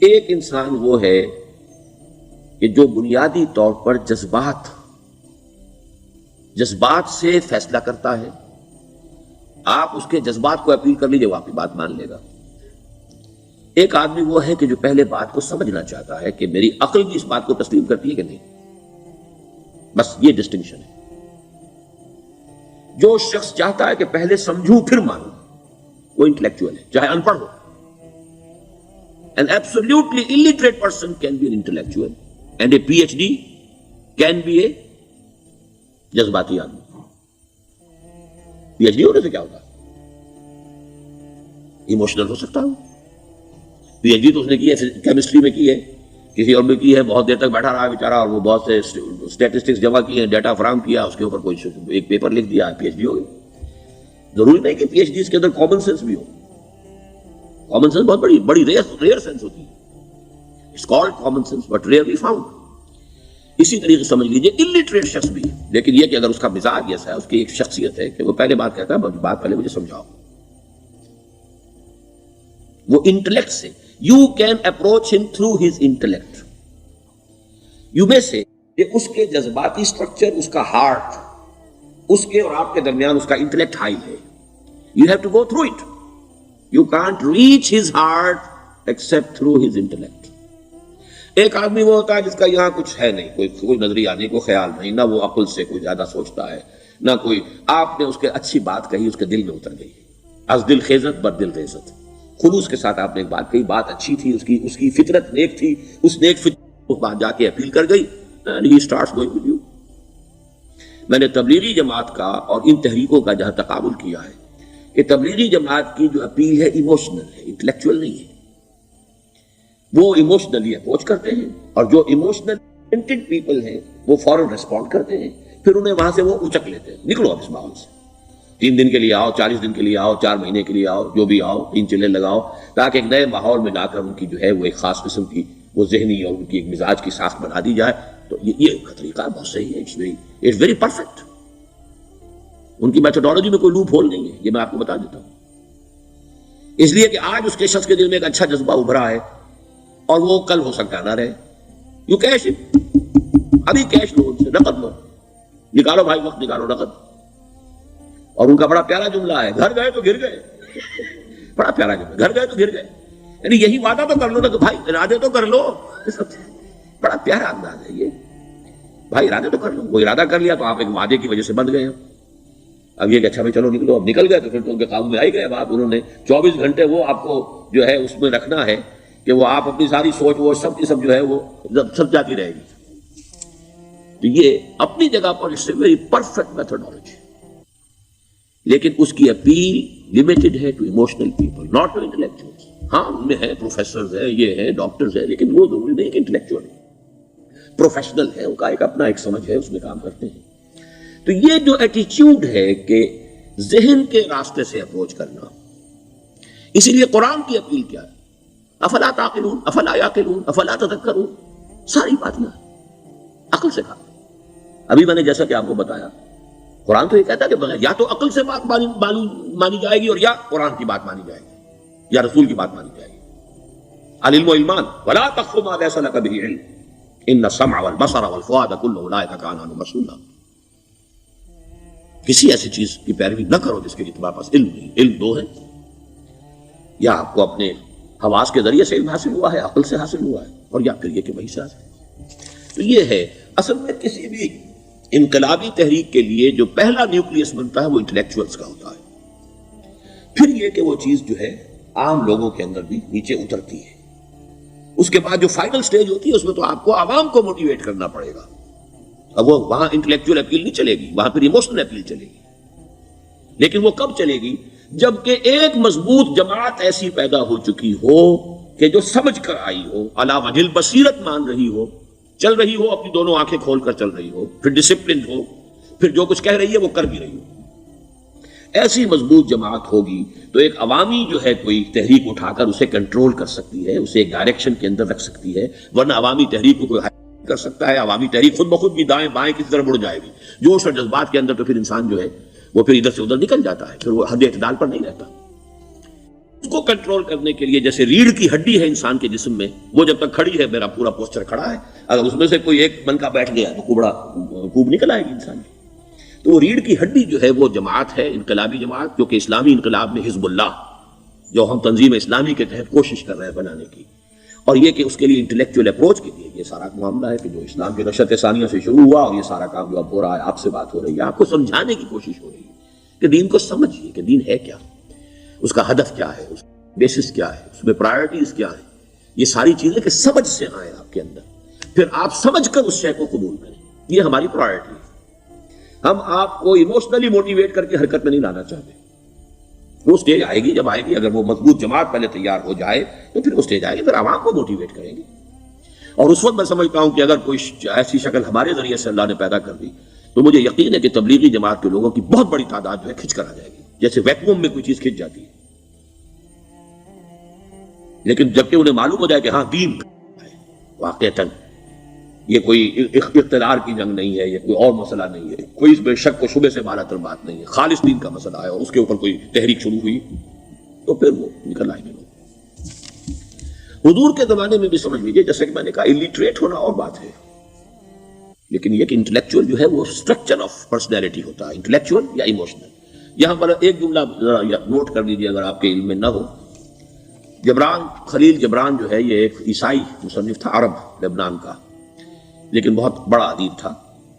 ایک انسان وہ ہے کہ جو بنیادی طور پر جذبات سے فیصلہ کرتا ہے. آپ اس کے جذبات کو اپیل کر لیجیے، وہ آپ کی بات مان لے گا. ایک آدمی وہ ہے کہ جو پہلے بات کو سمجھنا چاہتا ہے کہ میری عقل بھی اس بات کو تسلیم کرتی ہے کہ نہیں. بس یہ ڈسٹنکشن ہے. جو شخص چاہتا ہے کہ پہلے سمجھوں پھر مانوں، وہ انٹلیکچوئل ہے، چاہے ان پڑھ ہو. An absolutely illiterate person can be an intellectual and a PhD can be a جذباتی آدمی. PhD ہونے سے کیا ہوگا؟ ایموشنل ہو سکتا ہوں. PhD تو اس نے کی ہے کیمسٹری میں کی ہے، کسی اور میں کی ہے، بہت دیر تک بیٹھا رہا بیچارہ اور وہ بہت سے اسٹیٹسٹکس جمع کیے ہیں، ڈیٹا فراہم کیا، اس کے اوپر کوئی ایک پیپر لکھ دیا، PhD ہو گئی. ضروری نہیں کہ PhD کے اندر کامن سینس بھی ہو. کامن سینس بہت بڑی ریئر سینس ہوتی ہے. It's called common sense but rarely found. اسی طریقے سمجھ لیجیے الٹریٹ شخص بھی ہے، لیکن یہ کہ اگر اس کا مزاج ایسا ہے، اس کی ایک شخصیت ہے کہ وہ پہلے بات کہتا ہے، بات پہلے مجھے سمجھاؤ. وہ انٹلیکٹ سے یو کین اپروچ ہم تھرو ہز انٹلیکٹ. یو میں سے کہ اس کے جذباتی اسٹرکچر، اس کا ہارٹ، اس کے اور آپ کے درمیان اس کا انٹلیکٹ ہائی ہے. You have to go through it. You can't reach his heart except through his intellect. ایک آدمی وہ ہوتا ہے جس کا یہاں کچھ ہے نہیں، کوئی نظریہ نہیں، کوئی خیال نہیں، نہ وہ عقل سے کوئی زیادہ سوچتا ہے، نہ کوئی. آپ نے اس کے اچھی بات کہی، اس کے دل میں اتر گئی. از دل خیزت بر دل ریزت. خلوص کے ساتھ آپ نے ایک بات کہی، بات اچھی تھی، اس کی فطرت نیک تھی، اس نیک فطرت کو بات جا کے اپیل کر گئی. and he starts going with you. میں نے تبلیغی جماعت کا اور ان تحریکوں کا جہاں تقابل کیا ہے کہ تبلیغی جماعت کی جو اپیل ہے ایموشنل ہے، انٹلیکچوئل نہیں ہے. وہ ایموشنلی اپروچ کرتے ہیں، اور جو ایموشنل پیپل ہیں وہ فوراً ریسپونڈ کرتے ہیں، پھر انہیں وہاں سے وہ اچک لیتے ہیں. نکلو اب اس ماحول سے، 3 دن کے لیے آؤ، 40 دن کے لیے آؤ، 4 مہینے کے لیے آؤ، جو بھی آؤ، 3 چلے لگاؤ، تاکہ ایک نئے ماحول میں لا کر ان کی جو ہے وہ ایک خاص قسم کی وہ ذہنی اور ان کی ایک مزاج کی ساخت بنا دی جائے. تو یہ طریقہ بہت صحیح ہے. It's very perfect. ان کی میتھڈالوجی میں کوئی لوپ ہول نہیں ہے، یہ میں آپ کو بتا دیتا ہوں. اس لیے کہ آج اس کے شخص کے دل میں ایک اچھا جذبہ ابھرا ہے اور وہ کل ہو سکتا ہے نہ رہے. یو کیش، ابھی کیش لو، ان سے نقد لو، نکالو بھائی، وقت نکالو نقد. اور ان کا بڑا پیارا جملہ ہے، گھر گئے تو گر گئے. بڑا پیارا جملہ، گھر گئے تو گر گئے. یعنی یہی وعدہ تو کر لو نا کہ بھائی ارادے تو کر لو. بڑا پیارا انداز ہے یہ. بھائی ارادے تو کر لو. وہ ارادہ کر لیا تو آپ ایک وعدے کی وجہ سے بند گئے. اب یہ کہ اچھا بھائی چلو نکلو. اب نکل گئے تو پھر تو ان کے قابو میں آئی گئے. اب آپ انہوں نے 24 گھنٹے وہ آپ کو جو ہے اس میں رکھنا ہے کہ وہ آپ اپنی ساری سوچ وہ سب کی سب جو ہے وہ سب جاتی رہے گی. تو یہ اپنی جگہ پر اس سے ویری پرفیکٹ میتھڈالوجی، لیکن اس کی اپیل لمیٹڈ ہے to emotional people, not to intellectuals. ہاں ان میں ہے پروفیسرز ہیں، یہ ہیں ڈاکٹرز ہیں، لیکن وہ ضروری نہیں کہ انٹلیکچوئل پروفیشنل ہے. ان کا ایک اپنا ایک سمجھ ہے، اس میں کام کرتے ہیں. تو یہ جو ایٹیچیوڈ ہے کہ ذہن کے راستے سے اپروچ کرنا، اسی لیے قرآن کی اپیل کیا ہے؟ افلا تعقلون، افلا یعقلون، افلا تذکرون. ساری باتیں عقل سے کھا. ابھی میں نے جیسا کہ آپ کو بتایا، قرآن تو یہ کہتا ہے کہ یا تو عقل سے بات مانی جائے گی، اور یا قرآن کی بات مانی جائے گی، یا رسول کی بات مانی جائے گی. العلم علمان ولا تخف ما ليس لك به علم ان السمع والبصر والفؤاد كل اولئك كان عنه مسؤولا. کسی ایسی چیز کی پیروی نہ کرو جس کے لیے تمہارے پاس علم نہیں. علم دو ہے، یا آپ کو اپنے حواس کے ذریعے سے علم حاصل ہوا ہے، عقل سے حاصل ہوا ہے، اور یا پھر یہ کہ وہی سے حاصل ہے. تو یہ ہے اصل میں کسی بھی انقلابی تحریک کے لیے جو پہلا نیوکلیس بنتا ہے وہ انٹلیکچوئلز کا ہوتا ہے. پھر یہ کہ وہ چیز جو ہے عام لوگوں کے اندر بھی نیچے اترتی ہے. اس کے بعد جو فائنل سٹیج ہوتی ہے اس میں تو آپ کو عوام کو موٹیویٹ کرنا پڑے گا. اب وہ وہاں انٹلیکچوئل اپیل نہیں چلے گی، وہاں پھر ایموشنل اپیل چلے گی. لیکن وہ کب چلے گی؟ جبکہ ایک مضبوط جماعت ایسی پیدا ہو چکی ہو کہ جو سمجھ کر آئی ہو، علی وجہ البصیرت مان رہی ہو، چل رہی ہو، اپنی دونوں آنکھیں کھول کر چل رہی ہو، پھر ڈسپلن ہو، پھر جو کچھ کہہ رہی ہے وہ کر بھی رہی ہو. ایسی مضبوط جماعت ہوگی تو ایک عوامی جو ہے کوئی تحریک اٹھا کر اسے کنٹرول کر سکتی ہے، اسے ایک ڈائریکشن کے اندر رکھ سکتی ہے. ورنہ عوامی تحریک کو کوئی کر سکتا ہے؟ عوامی تحریک خود بخود بھی دائیں بائیں کسی طرف مڑ جائے گی، جوش اور جذبات کے اندر. تو پھر انسان جو ہے وہ پھر ادھر سے ادھر نکل جاتا ہے، پھر وہ حد اعتدال پر نہیں رہتا. اس کو کنٹرول کرنے کے لیے جیسے ریڑھ کی ہڈی ہے انسان کے جسم میں، وہ جب تک کھڑی ہے میرا پورا پوسچر کھڑا ہے، اگر اس میں سے کوئی ایک بن کا بیٹھ گیا تو کوب نکل آئے گی انسان کی۔ تو وہ ریڑھ کی ہڈی جو ہے وہ جماعت ہے، انقلابی جماعت، جو کہ اسلامی انقلاب میں حزب اللہ جو ہم تنظیم اسلامی کے تحت کوشش کر رہے ہیں بنانے کی، اور یہ کہ اس کے لیے انٹلیکچوئل اپروچ کے لیے یہ سارا معاملہ ہے کہ جو اسلام کی نشأت ثانیہ سے شروع ہوا، اور یہ سارا کام جو اب ہو رہا ہے، آپ سے بات ہو رہی ہے، آپ کو سمجھانے کی کوشش ہو رہی ہے کہ دین کو سمجھیے کہ دین ہے کیا، اس کا ہدف کیا ہے، اس بیسس کیا ہے، اس میں پرائرٹیز کیا ہے، یہ ساری چیزیں کہ سمجھ سے آئیں آپ کے اندر، پھر آپ سمجھ کر اس شے کو قبول کریں، یہ ہماری پرائرٹی ہے۔ ہم آپ کو ایموشنلی موٹیویٹ کر کے حرکت میں نہیں لانا چاہتے، وہ سٹیج آئے گی، جب آئے گی اگر وہ مضبوط جماعت پہلے تیار ہو جائے تو پھر وہ سٹیج آئے گی، پھر عوام کو موٹیویٹ کریں گے۔ اور اس وقت میں سمجھتا ہوں کہ اگر کوئی ایسی شکل ہمارے ذریعے سے اللہ نے پیدا کر دی تو مجھے یقین ہے کہ تبلیغی جماعت کے لوگوں کی بہت بڑی تعداد جو ہے کھنچ کر آ جائے گی، جیسے ویکیوم میں کوئی چیز کھنچ جاتی ہے۔ لیکن جبکہ انہیں معلوم ہو جائے کہ ہاں دین ہے، واقعتاً یہ کوئی اقتدار کی جنگ نہیں ہے، یہ کوئی اور مسئلہ نہیں ہے، کوئی اس میں شک و شبے سے بالا تر بات نہیں ہے، خالص دین کا مسئلہ ہے، اور اس کے اوپر کوئی تحریک شروع ہوئی تو پھر وہ نکل آئیں گے لوگ۔ حضور کے زمانے میں بھی سمجھ لیجیے، جیسے کہ میں نے کہا الٹریٹ ہونا اور بات ہے، لیکن یہ کہ انٹلیکچوئل جو ہے وہ اسٹرکچر آف پرسنالٹی ہوتا ہے، انٹلیکچوئل یا ایموشنل۔ یہاں پر ایک جملہ نوٹ کر لیجیے اگر آپ کے علم میں نہ ہو، جبران خلیل جبران جو ہے یہ ایک عیسائی مصنف تھا، عرب لبنان کا، لیکن بہت بڑا ادیب تھا،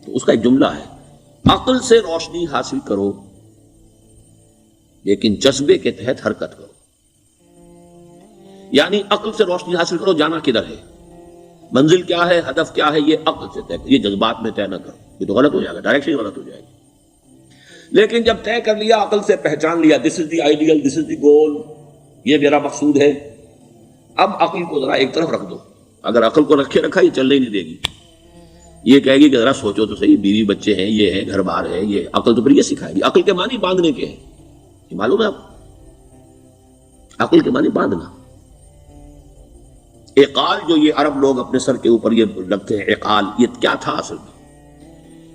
تو اس کا ایک جملہ ہے، عقل سے روشنی حاصل کرو لیکن جذبے کے تحت حرکت کرو۔ یعنی عقل سے روشنی حاصل کرو، جانا کدھر ہے، منزل کیا ہے، ہدف کیا ہے، یہ عقل سے طے کرو، یہ جذبات میں طے نہ کرو، یہ تو غلط ہو جائے گا، ڈائریکشن غلط ہو جائے گی۔ لیکن جب طے کر لیا، عقل سے پہچان لیا، دس از دی آئیڈیل، دس از دی گول، یہ میرا مقصود ہے، اب عقل کو ذرا ایک طرف رکھ دو۔ اگر عقل کو رکھے رکھا یہ چلنے ہی نہیں دے گی، یہ کہے گی کہ ذرا سوچو تو صحیح، بیوی بچے ہیں، یہ ہے، گھر بار ہے، یہ عقل تو پھر یہ سکھائے گی۔ عقل کے معنی باندھنے کے ہیں، یہ معلوم ہے آپ، عقل کے معنی باندھنا۔ اقال جو یہ عرب لوگ اپنے سر کے اوپر یہ رکھتے ہیں، اقال یہ کیا تھا اصل میں؟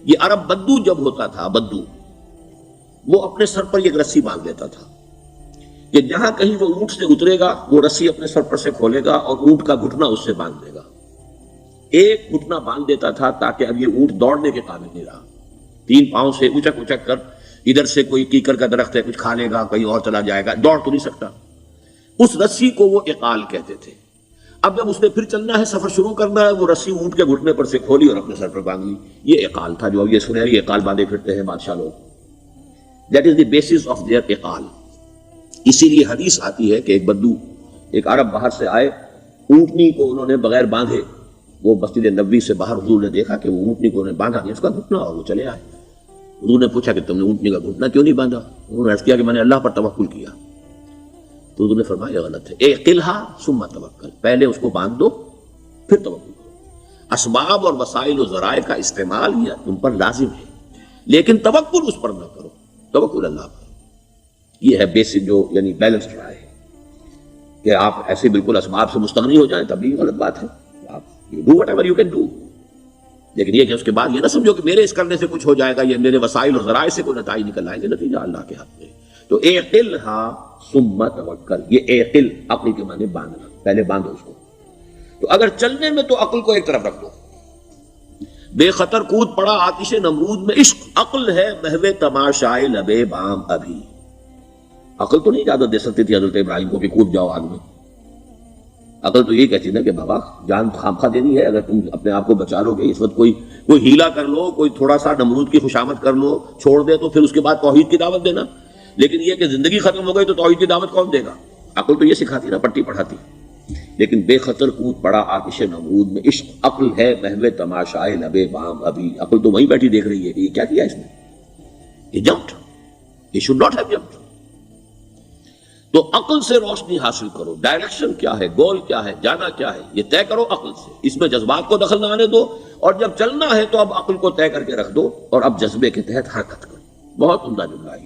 یہ عرب بدو جب ہوتا تھا، بدو وہ اپنے سر پر ایک رسی باندھ دیتا تھا کہ جہاں کہیں وہ اونٹ سے اترے گا وہ رسی اپنے سر پر سے کھولے گا اور اونٹ کا گھٹنا اس سے باندھ دے گا، ایک گھٹنا باندھ دیتا تھا تاکہ اب یہ اونٹ دوڑنے کے قابل نہیں رہا، تین پاؤں سے اچک اچک کر، ادھر سے کوئی کیکر کا درخت ہے کچھ کھا لے گا، کہیں اور چلا جائے گا، دوڑ تو نہیں سکتا۔ اس رسی کو وہ اقال کہتے تھے۔ اب جب اس نے پھر چلنا ہے، سفر شروع کرنا ہے، وہ رسی اونٹ کے گھٹنے پر سے کھولی اور اپنے سر پر باندھ لی، یہ اقال تھا، جو اب یہ سنہری اقال باندھے پھرتے ہیں بادشاہ لوگ، that is the basis of their اقال۔ اسی لیے حدیث آتی ہے کہ ایک بدو، ایک عرب باہر سے آئے، اونٹنی کو انہوں نے بغیر باندھے، وہ مسجد نبوی سے باہر حضور نے دیکھا کہ وہ اونٹنی کو انہوں نے باندھا نہیں اس کا گھٹنا، اور وہ چلے آئے۔ حضور نے پوچھا کہ تم نے اونٹنی کا گھٹنا کیوں نہیں باندھا؟ انہوں نے عرض کیا کہ میں نے اللہ پر توکل کیا۔ تو حضور نے فرمایا غلط ہے، اعقلھا ثم توکل، پہلے اس کو باندھ دو پھر توکل کرو۔ اسباب اور وسائل و ذرائع کا استعمال یہ تم پر لازم ہے، لیکن توکل اس پر نہ کرو، توکل اللہ پر۔ یہ ہے بیسک جو یعنی بیلنسڈ رائے ہے کہ آپ ایسے بالکل اسباب سے مستغنی ہو جائیں تب بھی غلط بات ہے، آپ do what ever you can do, لیکن یہ کہ اس کے بعد یہ نہ سمجھو کہ میرے اس کرنے سے کچھ ہو جائے گا، یہ میرے وسائل اور ذرائع سے کوئی نتائج نکل آئیں گے، نتیجہ اللہ کے ہاتھ میں۔ تو اعقلھا ثم توکل، یہ اعقل عقل کے معنی باندھنا، پہلے باندھو اس کو۔ تو اگر چلنے میں تو عقل کو ایک طرف رکھ دو، بے خطر کود پڑا آتش نمرود میں عشق، عقل ہے محو تماشائے لبے بام ابھی۔ عقل تو نہیں اجازت دے سکتی تھی حضرت ابراہیم کو کہ کود جاؤ آگ میں، عقل تو یہ کہتی نا کہ بابا جان خامخواہ دینی ہے، اگر تم اپنے آپ کو بچا لو گے، اس وقت کوئی ہیلا کر لو، کوئی تھوڑا سا نمرود کی خوشامد کر لو، چھوڑ دے تو پھر اس کے بعد توحید کی دعوت دینا، لیکن یہ کہ زندگی ختم ہو گئی تو توحید کی دعوت کون دے گا؟ عقل تو یہ سکھاتی نا، پٹی پڑھاتی۔ لیکن بے خطر کود پڑا آتش نمرود میں عشق، عقل ہے محو تماشائے لبے بام ابھی، عقل تو وہیں بیٹھی دیکھ رہی ہے کہ یہ کیا کیا اس نے، یہ جمپڈ، یہ شوڈ ناٹ ہیو جمپڈ۔ تو عقل سے روشنی حاصل کرو، ڈائریکشن کیا ہے، گول کیا ہے، جانا کیا ہے، یہ طے کرو عقل سے، اس میں جذبات کو دخل نہ آنے دو، اور جب چلنا ہے تو اب عقل کو طے کر کے رکھ دو اور اب جذبے کے تحت حرکت کرو۔ بہت عمدہ جملہ ہے۔